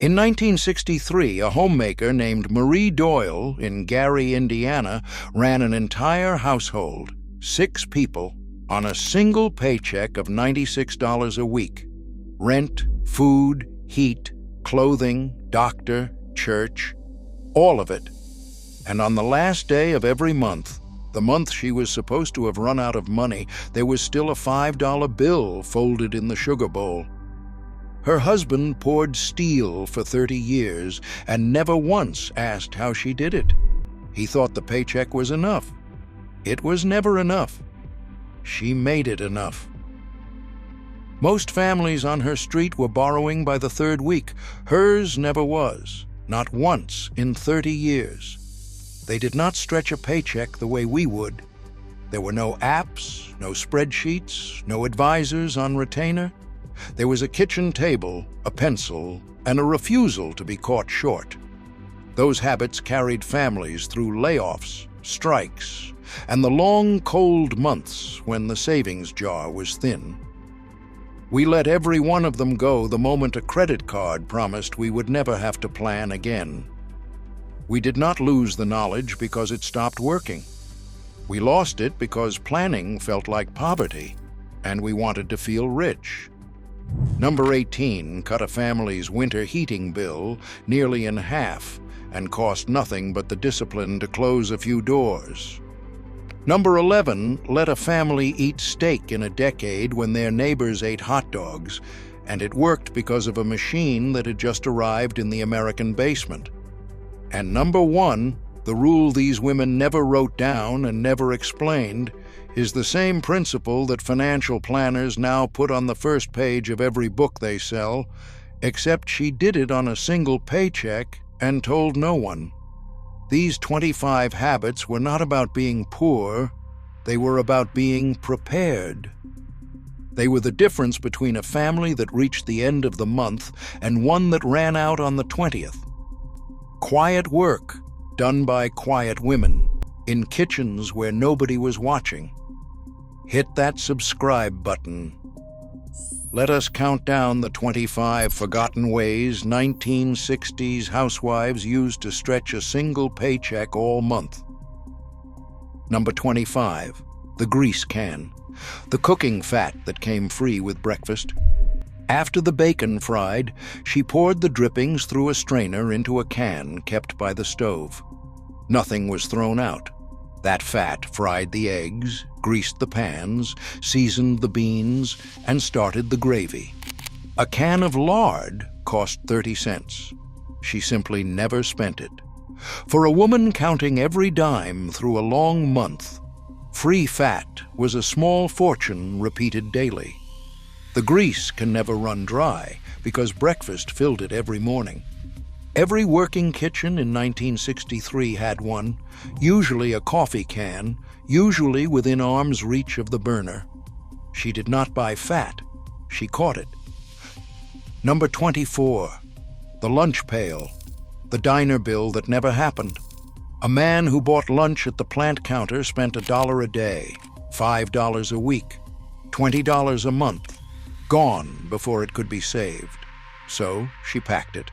In 1963, a homemaker named Marie Doyle in Gary, Indiana, ran an entire household, 6 people, on a single paycheck of $96 a week. Rent, food, heat, clothing, doctor, church, all of it. And on the last day of every month, the month she was supposed to have run out of money, there was still a $5 bill folded in the sugar bowl. Her husband poured steel for 30 years and never once asked how she did it. He thought the paycheck was enough. It was never enough. She made it enough. Most families on her street were borrowing by the 3rd week. Hers never was, not once in 30 years. They did not stretch a paycheck the way we would. There were no apps, no spreadsheets, no advisors on retainer. There was a kitchen table, a pencil, and a refusal to be caught short. Those habits carried families through layoffs, strikes, and the long, cold months when the savings jar was thin. We let every one of them go the moment a credit card promised we would never have to plan again. We did not lose the knowledge because it stopped working. We lost it because planning felt like poverty, and we wanted to feel rich. Number 18 cut a family's winter heating bill nearly in half and cost nothing but the discipline to close a few doors. Number 11 let a family eat steak in a decade when their neighbors ate hot dogs, and it worked because of a machine that had just arrived in the American basement. And number 1, the rule these women never wrote down and never explained, is the same principle that financial planners now put on the first page of every book they sell, except she did it on a single paycheck and told no one. These 25 habits were not about being poor, they were about being prepared. They were the difference between a family that reached the end of the month and one that ran out on the 20th. Quiet work, done by quiet women, in kitchens where nobody was watching. Hit that subscribe button. Let us count down the 25 forgotten ways 1960s housewives used to stretch a single paycheck all month. Number 25, the grease can, the cooking fat that came free with breakfast. After the bacon fried, she poured the drippings through a strainer into a can kept by the stove. Nothing was thrown out. That fat fried the eggs, greased the pans, seasoned the beans, and started the gravy. A can of lard cost 30 cents. She simply never spent it. For a woman counting every dime through a long month, free fat was a small fortune repeated daily. The grease can never run dry because breakfast filled it every morning. Every working kitchen in 1963 had one, usually a coffee can, usually within arm's reach of the burner. She did not buy fat, she caught it. Number 24, the lunch pail, the diner bill that never happened. A man who bought lunch at the plant counter spent $1 a day, $5 a week, $20 a month, gone before it could be saved. So she packed it.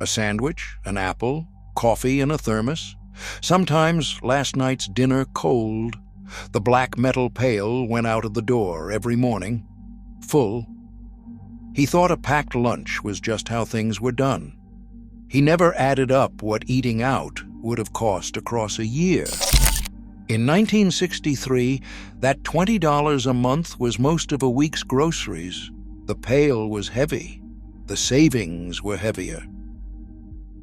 A sandwich, an apple, coffee in a thermos, sometimes last night's dinner cold. The black metal pail went out of the door every morning, full. He thought a packed lunch was just how things were done. He never added up what eating out would have cost across a year. In 1963, that $20 a month was most of a week's groceries. The pail was heavy. The savings were heavier.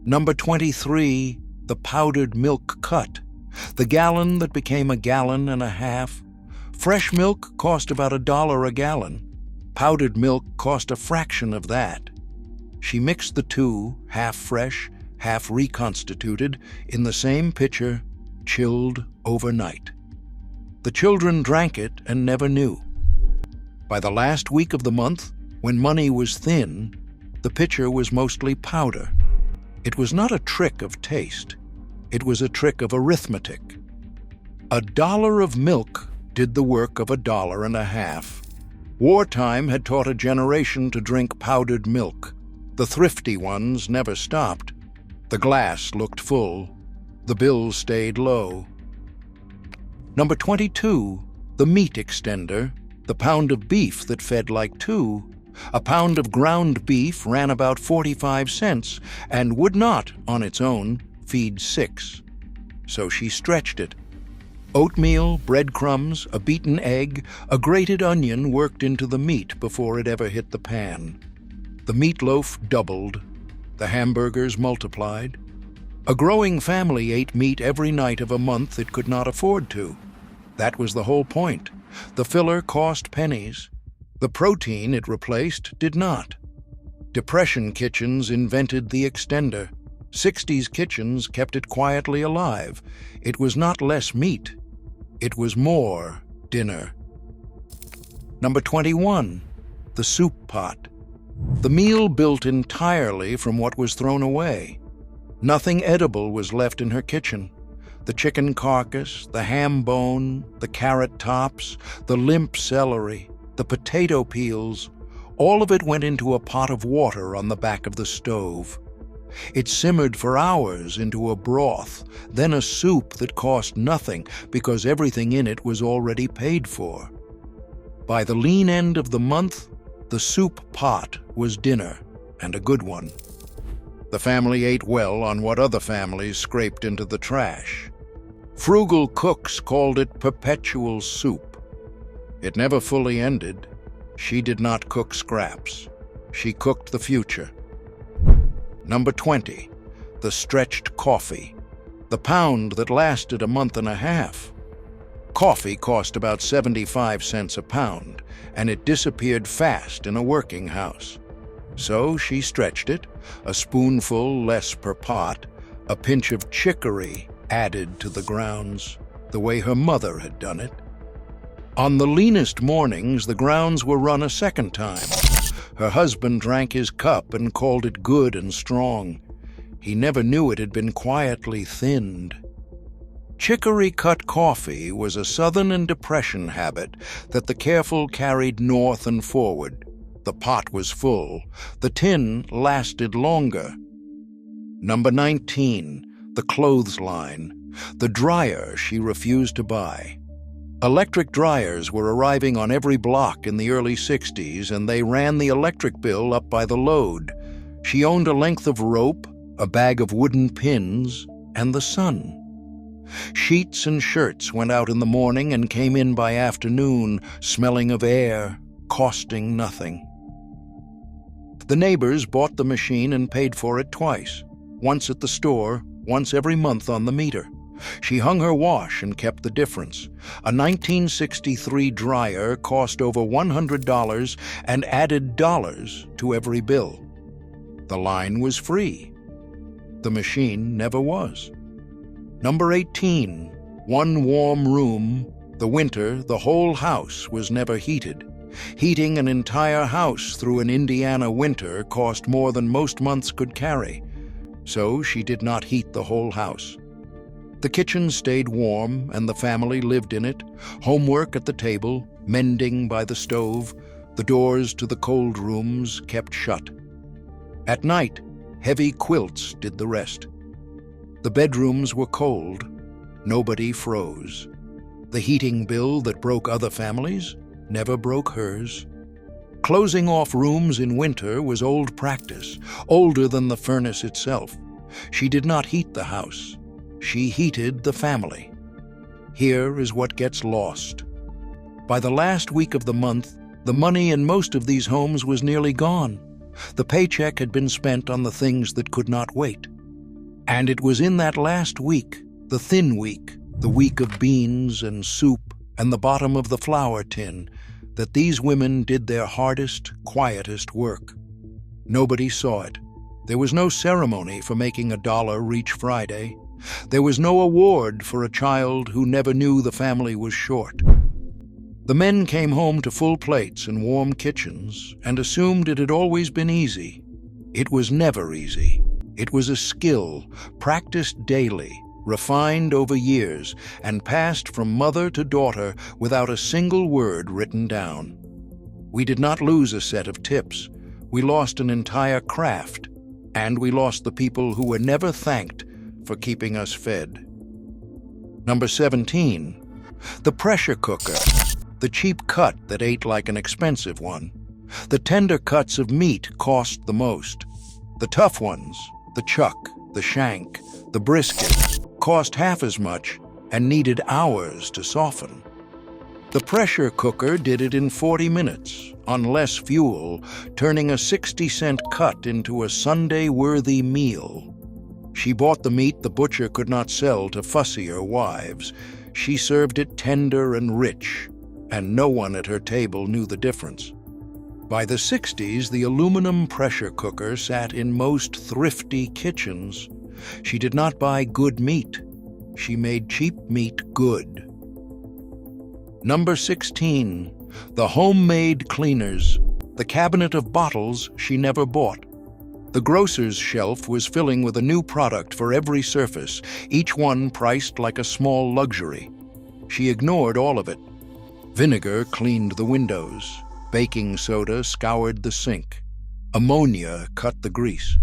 Number 23, the powdered milk cut, the gallon that became a gallon and a half. Fresh milk cost about $1 a gallon. Powdered milk cost a fraction of that. She mixed the two, half fresh, half reconstituted, in the same pitcher, chilled overnight. The children drank it and never knew. By the last week of the month, when money was thin, the pitcher was mostly powder. It was not a trick of taste. It was a trick of arithmetic. $1 of milk did the work of $1.50. Wartime had taught a generation to drink powdered milk. The thrifty ones never stopped. The glass looked full. The bill stayed low. Number 22, the meat extender, the pound of beef that fed like two. A pound of ground beef ran about 45 cents and would not, on its own, feed 6. So she stretched it. Oatmeal, breadcrumbs, a beaten egg, a grated onion worked into the meat before it ever hit the pan. The meatloaf doubled. The hamburgers multiplied. A growing family ate meat every night of a month it could not afford to. That was the whole point. The filler cost pennies. The protein it replaced did not. Depression kitchens invented the extender. 60s kitchens kept it quietly alive. It was not less meat. It was more dinner. Number 21, the soup pot. The meal built entirely from what was thrown away. Nothing edible was left in her kitchen. The chicken carcass, the ham bone, the carrot tops, the limp celery, the potato peels, all of it went into a pot of water on the back of the stove. It simmered for hours into a broth, then a soup that cost nothing because everything in it was already paid for. By the lean end of the month, the soup pot was dinner, and a good one. The family ate well on what other families scraped into the trash. Frugal cooks called it perpetual soup. It never fully ended. She did not cook scraps. She cooked the future. Number 20, the stretched coffee, the pound that lasted a month and a half. Coffee cost about 75 cents a pound, and it disappeared fast in a working house. So she stretched it, a spoonful less per pot, a pinch of chicory added to the grounds, the way her mother had done it. On the leanest mornings, the grounds were run a second time. Her husband drank his cup and called it good and strong. He never knew it had been quietly thinned. Chicory-cut coffee was a Southern and Depression habit that the careful carried north and forward. The pot was full. The tin lasted longer. Number 19, the clothesline, the dryer she refused to buy. Electric dryers were arriving on every block in the early 60s, and they ran the electric bill up by the load. She owned a length of rope, a bag of wooden pins, and the sun. Sheets and shirts went out in the morning and came in by afternoon, smelling of air, costing nothing. The neighbors bought the machine and paid for it twice, once at the store, once every month on the meter. She hung her wash and kept the difference. A 1963 dryer cost over $100 and added dollars to every bill. The line was free. The machine never was. Number 18, one warm room. The winter, the whole house was never heated. Heating an entire house through an Indiana winter cost more than most months could carry. So she did not heat the whole house. The kitchen stayed warm, and the family lived in it, homework at the table, mending by the stove, the doors to the cold rooms kept shut. At night, heavy quilts did the rest. The bedrooms were cold. Nobody froze. The heating bill that broke other families never broke hers. Closing off rooms in winter was old practice, older than the furnace itself. She did not heat the house. She heated the family. Here is what gets lost. By the last week of the month, the money in most of these homes was nearly gone. The paycheck had been spent on the things that could not wait. And it was in that last week, the thin week, the week of beans and soup and the bottom of the flour tin, that these women did their hardest, quietest work. Nobody saw it. There was no ceremony for making $1 reach Friday. There was no award for a child who never knew the family was short. The men came home to full plates and warm kitchens and assumed it had always been easy. It was never easy. It was a skill, practiced daily, refined over years, and passed from mother to daughter without a single word written down. We did not lose a set of tips. we lost an entire craft, and we lost the people who were never thanked for keeping us fed. Number 17, the pressure cooker, the cheap cut that ate like an expensive one. The tender cuts of meat cost the most. The tough ones, the chuck, the shank, the brisket, cost half as much and needed hours to soften. The pressure cooker did it in 40 minutes, on less fuel, turning a 60-cent cut into a Sunday-worthy meal. She bought the meat the butcher could not sell to fussier wives. She served it tender and rich, and no one at her table knew the difference. By the 60s, the aluminum pressure cooker sat in most thrifty kitchens. She did not buy good meat. She made cheap meat good. Number 16, the homemade cleaners, the cabinet of bottles she never bought. The grocer's shelf was filling with a new product for every surface, each one priced like a small luxury. She ignored all of it. Vinegar cleaned the windows. Baking soda scoured the sink. Ammonia cut the grease.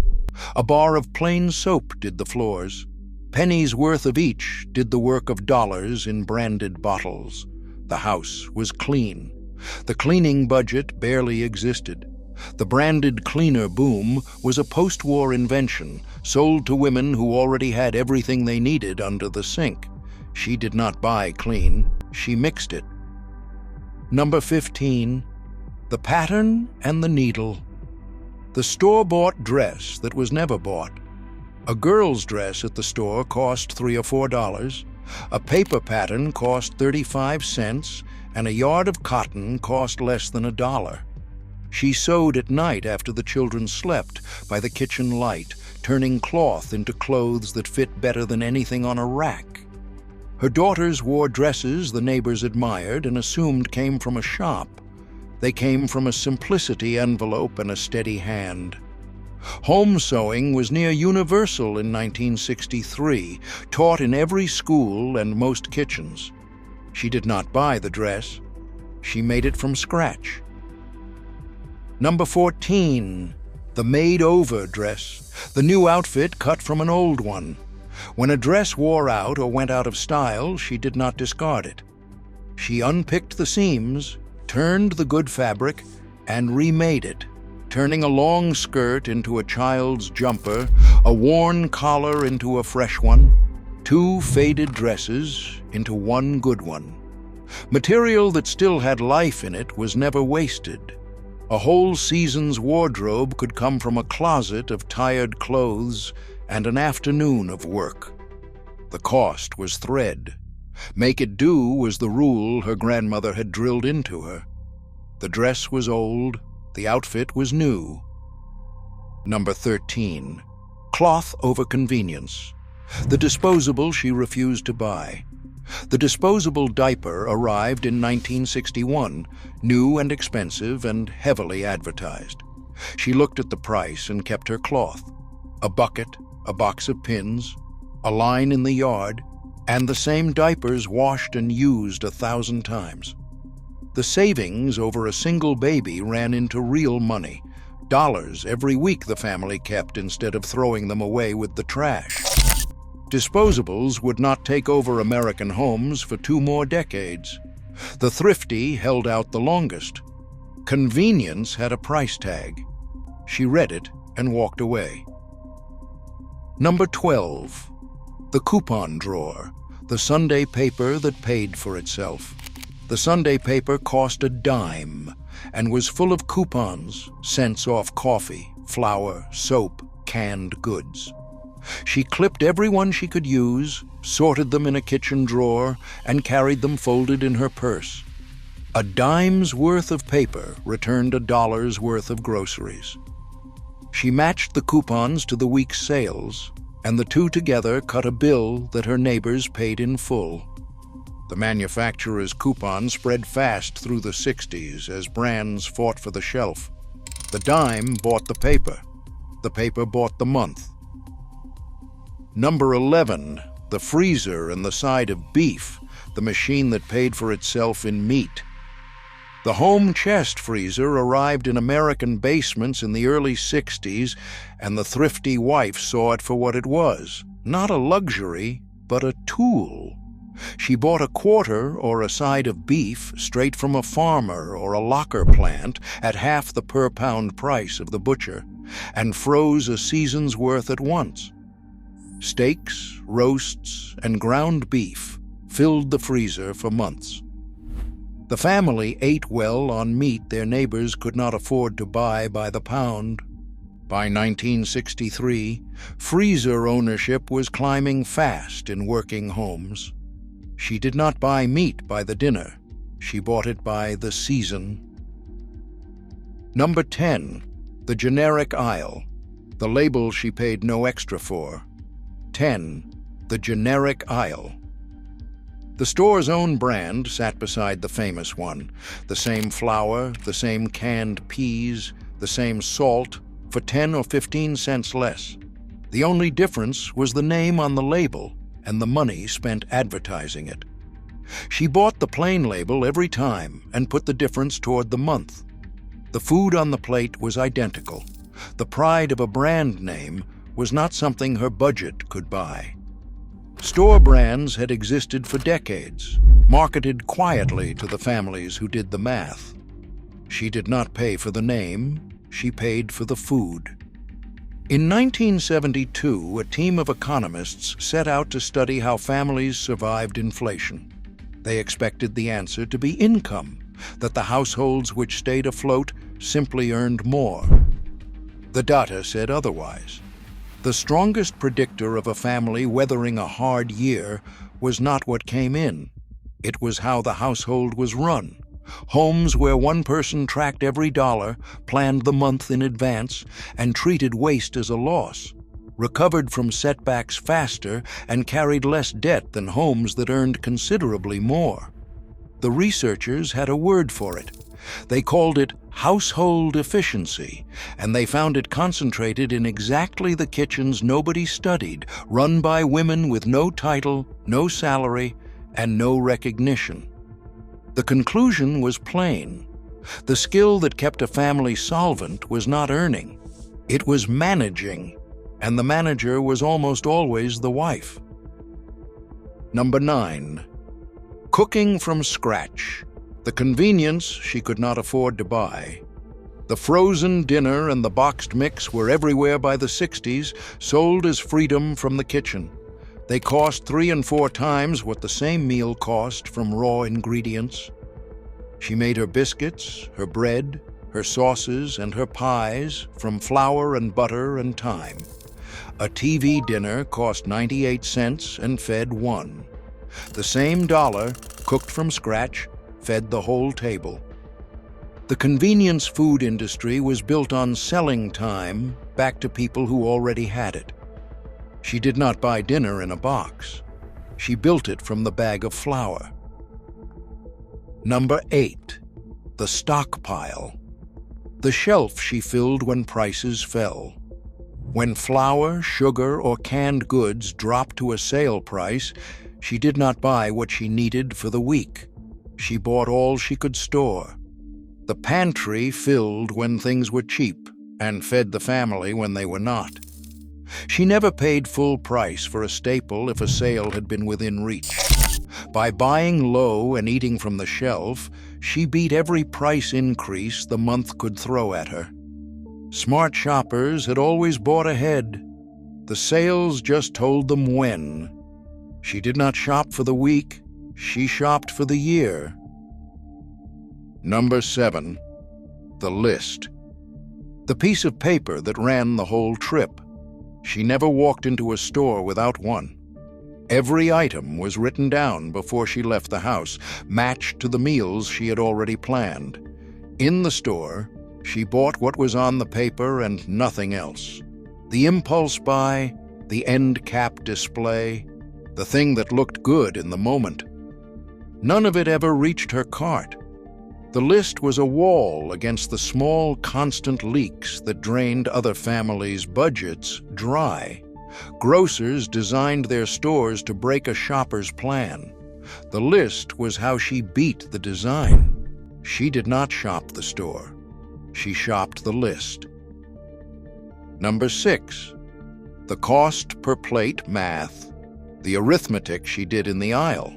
A bar of plain soap did the floors. Pennies worth of each did the work of dollars in branded bottles. The house was clean. The cleaning budget barely existed. The branded cleaner boom was a post-war invention sold to women who already had everything they needed under the sink. She did not buy clean. She mixed it. Number 15, the pattern and the needle. The store-bought dress that was never bought. A girl's dress at the store cost $3 or $4. A paper pattern cost 35 cents, and a yard of cotton cost less than $1. She sewed at night after the children slept by the kitchen light, turning cloth into clothes that fit better than anything on a rack. Her daughters wore dresses the neighbors admired and assumed came from a shop. They came from a simplicity envelope and a steady hand. Home sewing was near universal in 1963, taught in every school and most kitchens. She did not buy the dress. She made it from scratch. Number 14, the made-over dress, the new outfit cut from an old one. When a dress wore out or went out of style, she did not discard it. She unpicked the seams, turned the good fabric, and remade it, turning a long skirt into a child's jumper, a worn collar into a fresh one, 2 faded dresses into one good one. Material that still had life in it was never wasted. A whole season's wardrobe could come from a closet of tired clothes and an afternoon of work. The cost was thread. Make it do was the rule her grandmother had drilled into her. The dress was old, the outfit was new. Number 13, cloth over convenience. The disposable she refused to buy. The disposable diaper arrived in 1961, new and expensive and heavily advertised. She looked at the price and kept her cloth. A bucket, a box of pins, a line in the yard, and the same diapers washed and used 1,000 times. The savings over a single baby ran into real money, dollars every week the family kept instead of throwing them away with the trash. Disposables would not take over American homes for 2 more decades. The thrifty held out the longest. Convenience had a price tag. She read it and walked away. Number 12, the coupon drawer, the Sunday paper that paid for itself. The Sunday paper cost a dime and was full of coupons, cents off coffee, flour, soap, canned goods. She clipped every one she could use, sorted them in a kitchen drawer, and carried them folded in her purse. A dime's worth of paper returned $1's worth of groceries. She matched the coupons to the week's sales, and the two together cut a bill that her neighbors paid in full. The manufacturer's coupon spread fast through the 60s as brands fought for the shelf. The dime bought the paper bought the month. Number 11, the freezer and the side of beef, the machine that paid for itself in meat. The home chest freezer arrived in American basements in the early 60s, and the thrifty wife saw it for what it was, not a luxury, but a tool. She bought a quarter or a side of beef straight from a farmer or a locker plant at half the per-pound price of the butcher, and froze a season's worth at once. Steaks, roasts, and ground beef filled the freezer for months. The family ate well on meat their neighbors could not afford to buy by the pound. By 1963, freezer ownership was climbing fast in working homes. She did not buy meat by the dinner. She bought it by the season. Number 10, the generic aisle, the label she paid no extra for. 10, the generic aisle. The store's own brand sat beside the famous one. The same flour, the same canned peas, the same salt, for 10 or 15 cents less. The only difference was the name on the label and the money spent advertising it. She bought the plain label every time and put the difference toward the month. The food on the plate was identical. The pride of a brand name was not something her budget could buy. Store brands had existed for decades, marketed quietly to the families who did the math. She did not pay for the name, she paid for the food. In 1972, a team of economists set out to study how families survived inflation. They expected the answer to be income, that the households which stayed afloat simply earned more. The data said otherwise. The strongest predictor of a family weathering a hard year was not what came in. It was how the household was run. Homes where one person tracked every dollar, planned the month in advance, and treated waste as a loss, recovered from setbacks faster, and carried less debt than homes that earned considerably more. The researchers had a word for it. They called it household efficiency, and they found it concentrated in exactly the kitchens nobody studied, run by women with no title, no salary, and no recognition. The conclusion was plain. The skill that kept a family solvent was not earning. It was managing, and the manager was almost always the wife. Number 9. Cooking from scratch. The convenience she could not afford to buy. The frozen dinner and the boxed mix were everywhere by the 60s, sold as freedom from the kitchen. They cost 3 and 4 times what the same meal cost from raw ingredients. She made her biscuits, her bread, her sauces, and her pies from flour and butter and thyme. A TV dinner cost 98 cents and fed 1. The same dollar, cooked from scratch, fed the whole table. The convenience food industry was built on selling time back to people who already had it. She did not buy dinner in a box. She built it from the bag of flour. Number 8. The stockpile. The shelf she filled when prices fell. When flour, sugar, or canned goods dropped to a sale price, she did not buy what she needed for the week. She bought all she could store. The pantry filled when things were cheap and fed the family when they were not. She never paid full price for a staple if a sale had been within reach. By buying low and eating from the shelf, she beat every price increase the month could throw at her. Smart shoppers had always bought ahead. The sales just told them when. She did not shop for the week, she shopped for the year. Number 7. The list. The piece of paper that ran the whole trip. She never walked into a store without one. Every item was written down before she left the house, matched to the meals she had already planned. In the store, she bought what was on the paper and nothing else. The impulse buy, the end cap display, the thing that looked good in the moment. None of it ever reached her cart. The list was a wall against the small, constant leaks that drained other families' budgets dry. Grocers designed their stores to break a shopper's plan. The list was how she beat the design. She did not shop the store. She shopped the list. Number 6, the cost per plate math, the arithmetic she did in the aisle.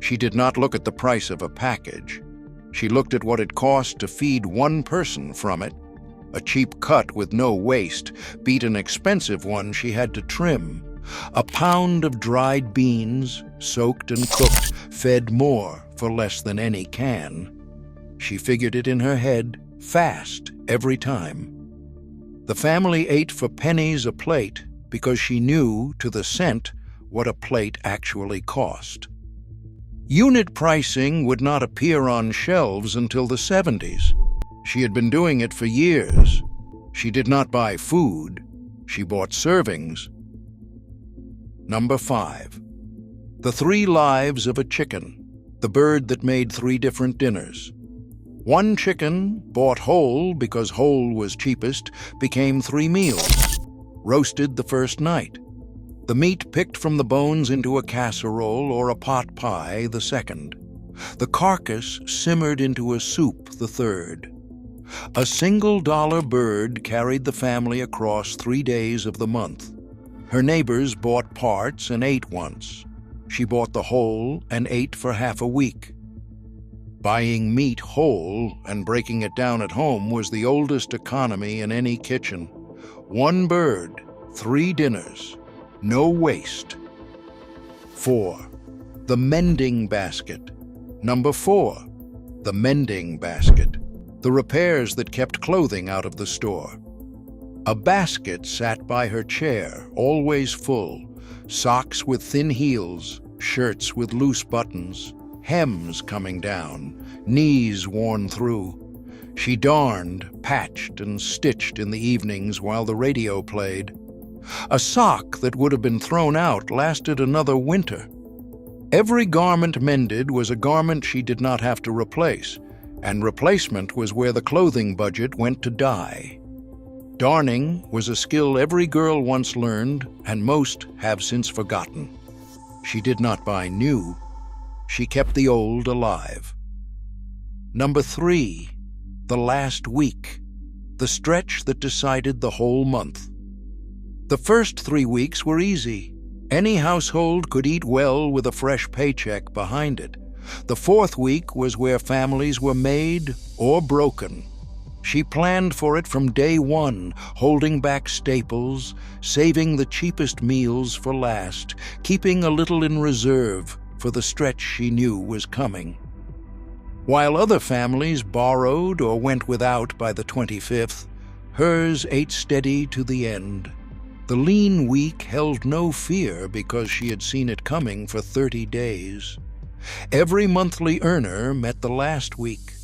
She did not look at the price of a package. She looked at what it cost to feed one person from it. A cheap cut with no waste beat an expensive one she had to trim. A pound of dried beans, soaked and cooked, fed more for less than any can. She figured it in her head, fast, every time. The family ate for pennies a plate because she knew, to the cent, what a plate actually cost. Unit pricing would not appear on shelves until the 70s. She had been doing it for years. She did not buy food. She bought servings. Number 5, the 3 lives of a chicken, the bird that made 3 different dinners. One chicken, bought whole because whole was cheapest, became 3 meals. Roasted the first night. The meat picked from the bones into a casserole or a pot pie the second. The carcass simmered into a soup the third. A $1 bird carried the family across 3 days of the month. Her neighbors bought parts and ate once. She bought the whole and ate for half a week. Buying meat whole and breaking it down at home was the oldest economy in any kitchen. 1 bird, 3 dinners, no waste. 4, the mending basket. Number 4, the mending basket, the repairs that kept clothing out of the store. A basket sat by her chair, always full, socks with thin heels, shirts with loose buttons, hems coming down, knees worn through. She darned, patched, and stitched in the evenings while the radio played. A sock that would have been thrown out lasted another winter. Every garment mended was a garment she did not have to replace, and replacement was where the clothing budget went to die. Darning was a skill every girl once learned, and most have since forgotten. She did not buy new. She kept the old alive. Number 3, the last week, the stretch that decided the whole month. The first 3 weeks were easy. Any household could eat well with a fresh paycheck behind it. The 4th week was where families were made or broken. She planned for it from day one, holding back staples, saving the cheapest meals for last, keeping a little in reserve for the stretch she knew was coming. While other families borrowed or went without by the 25th, hers ate steady to the end. The lean week held no fear because she had seen it coming for 30 days. Every monthly earner met the last week.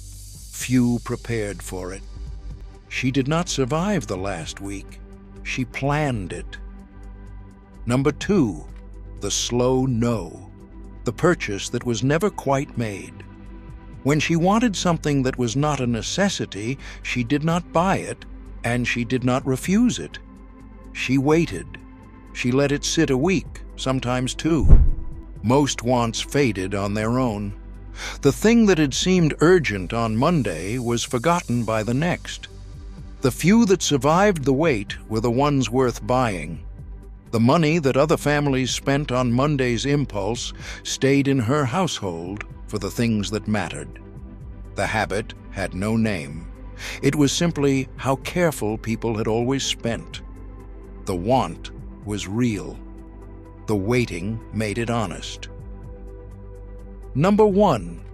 Few prepared for it. She did not survive the last week. She planned it. Number 2, the slow no, the purchase that was never quite made. When she wanted something that was not a necessity, she did not buy it, and she did not refuse it. She waited. She let it sit a week, sometimes 2. Most wants faded on their own. The thing that had seemed urgent on Monday was forgotten by the next. The few that survived the wait were the ones worth buying. The money that other families spent on Monday's impulse stayed in her household for the things that mattered. The habit had no name. It was simply how careful people had always spent. The want was real. The waiting made it honest. Number 1,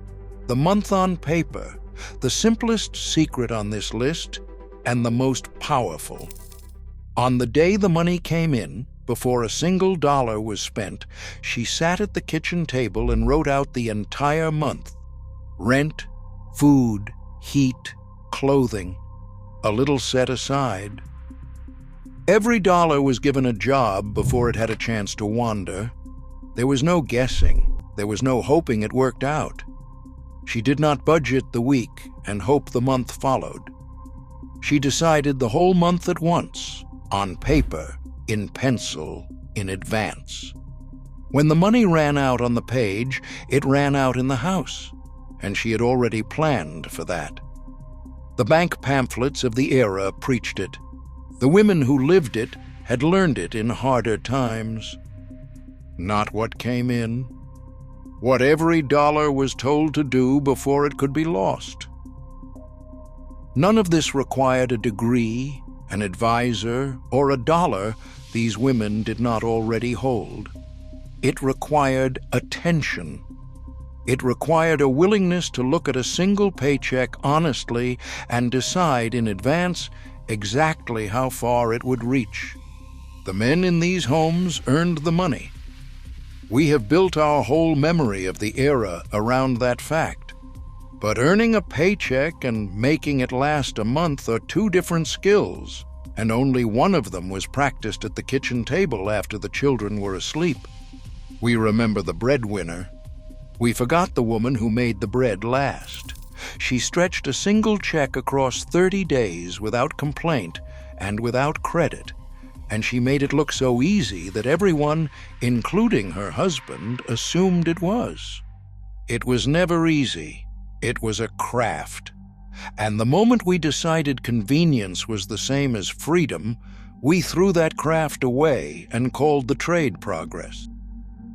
the month on paper, the simplest secret on this list and the most powerful. On the day the money came in, before a single dollar was spent, she sat at the kitchen table and wrote out the entire month. Rent, food, heat, clothing, a little set aside. Every dollar was given a job before it had a chance to wander. There was no guessing. There was no hoping it worked out. She did not budget the week and hope the month followed. She decided the whole month at once, on paper, in pencil, in advance. When the money ran out on the page, it ran out in the house. and she had already planned for that. The bank pamphlets of the era preached it. The women who lived it had learned it in harder times. Not what came in, what every dollar was told to do before it could be lost. None of this required a degree, an advisor, or a dollar these women did not already hold. It required attention. It required a willingness to look at a single paycheck honestly and decide in advance exactly how far it would reach. The men in these homes earned the money. We have built our whole memory of the era around that fact. But earning a paycheck and making it last a month are two different skills, and only one of them was practiced at the kitchen table after the children were asleep. We remember the breadwinner. We forgot the woman who made the bread last. She stretched a single check across 30 days without complaint and without credit, and she made it look so easy that everyone, including her husband, assumed it was. It was never easy. It was a craft. And the moment we decided convenience was the same as freedom, we threw that craft away and called the trade progress.